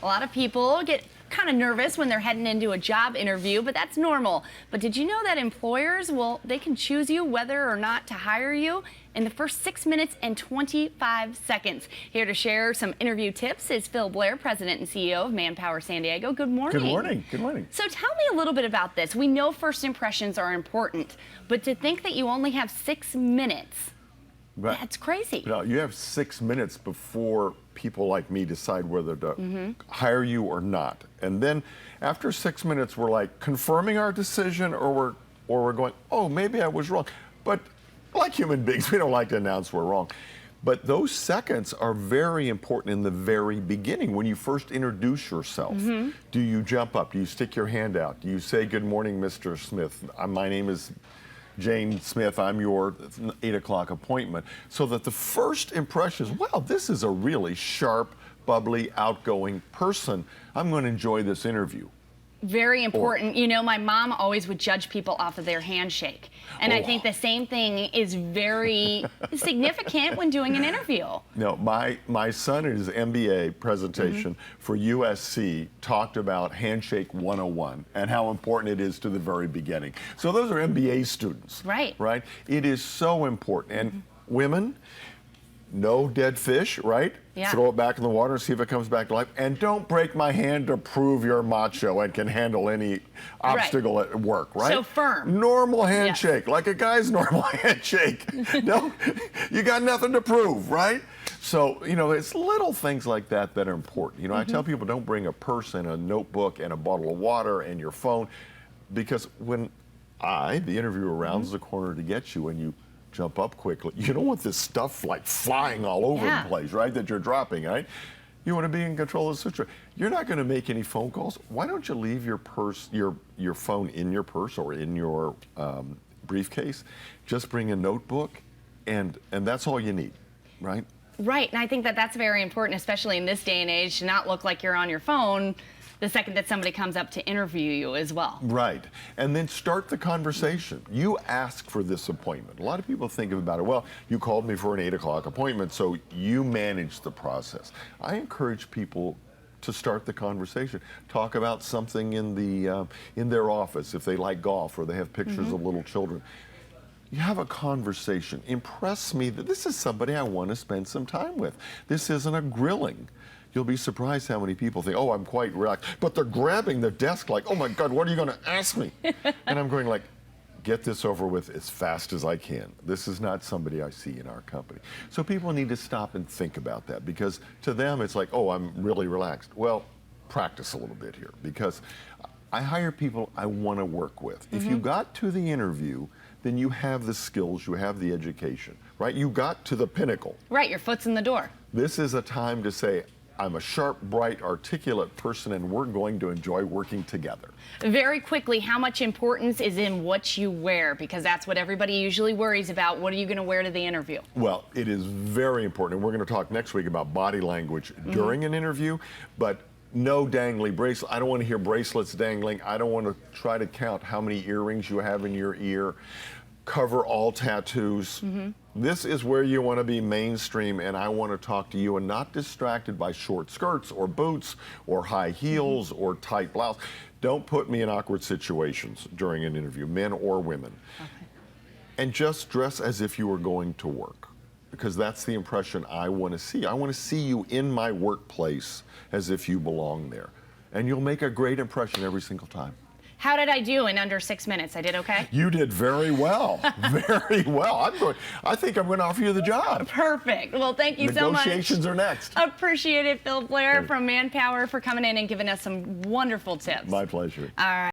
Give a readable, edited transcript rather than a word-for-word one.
A lot of people get kind of nervous when they're heading into a job interview, but that's normal. But did you know that employers, they can choose you whether or not to hire you in the first 6 minutes and 25 seconds. Here to share some interview tips is Phil Blair, President and CEO of Manpower San Diego. Good morning. Good morning. Good morning. So tell me a little bit about this. We know first impressions are important, but to think that you only have 6 minutes, Right. that's crazy. No, you have 6 minutes before people like me decide whether to hire you or not. And then after 6 minutes, we're like confirming our decision, or we're going, oh, maybe I was wrong. But like human beings, we don't like to announce we're wrong. But those seconds are very important in the very beginning. When you first introduce yourself, do you jump up? Do you stick your hand out? Do you say, good morning, Mr. Smith? My name is Jane Smith, I'm your 8 o'clock appointment, so that the first impression is, wow, this is a really sharp, bubbly, outgoing person. I'm going to enjoy this interview. Very important. You know, my mom always would judge people off of their handshake. And I think the same thing is very significant when doing an interview. No, my son in his MBA presentation for USC talked about Handshake 101 and how important it is to the very beginning. So those are MBA students. Right. Right? It is so important. And women, no dead fish, right? Yeah. Throw it back in the water and see if it comes back to life. And don't break my hand to prove you're macho and can handle any obstacle at work, right? So firm. Normal handshake, like a guy's normal handshake. No, you got nothing to prove, right? So, you know, it's little things like that that are important. You know, I tell people don't bring a purse and a notebook and a bottle of water and your phone, because when the interviewer, rounds the corner to get you and you jump up quickly, you don't want this stuff like flying all over the place, right, that you're dropping, right? You want to be in control of the situation. You're not going to make any phone calls. Why don't you leave your purse, your phone in your purse or in your briefcase? Just bring a notebook, and that's all you need, right? Right, and I think that that's very important, especially in this day and age, to not look like you're on your phone the second that somebody comes up to interview you as well. Right, and then start the conversation. You ask for this appointment. A lot of people think about it, well, you called me for an 8 o'clock appointment, so you manage the process. I encourage people to start the conversation. Talk about something in their office, if they like golf or they have pictures of little children. You have a conversation. Impress me that this is somebody I want to spend some time with. This isn't a grilling. You'll be surprised how many people think, oh, I'm quite relaxed. But they're grabbing the desk like, oh my God, what are you going to ask me? And I'm going like, get this over with as fast as I can. This is not somebody I see in our company. So people need to stop and think about that, because to them it's like, oh, I'm really relaxed. Well, practice a little bit here, because I hire people I want to work with. If you got to the interview, then you have the skills, you have the education, right? You got to the pinnacle. Right, your foot's in the door. This is a time to say, I'm a sharp, bright, articulate person, and we're going to enjoy working together. Very quickly, how much importance is in what you wear? Because that's what everybody usually worries about. What are you going to wear to the interview? Well, it is very important. And we're going to talk next week about body language during an interview, but no dangly bracelet. I don't want to hear bracelets dangling. I don't want to try to count how many earrings you have in your ear. Cover all tattoos. This is where you want to be mainstream, and I want to talk to you and not distracted by short skirts or boots or high heels or tight blouse. Don't put me in awkward situations during an interview, men or women. And just dress as if you were going to work, because that's the impression I want to see. I want to see you in my workplace as if you belong there. And you'll make a great impression every single time. How did I do in under 6 minutes? I did okay? You did very well. Very well. I think I'm going to offer you the job. Perfect. Well, thank you so much. Negotiations are next. Appreciate it, Phil Blair from Manpower, for coming in and giving us some wonderful tips. My pleasure. All right.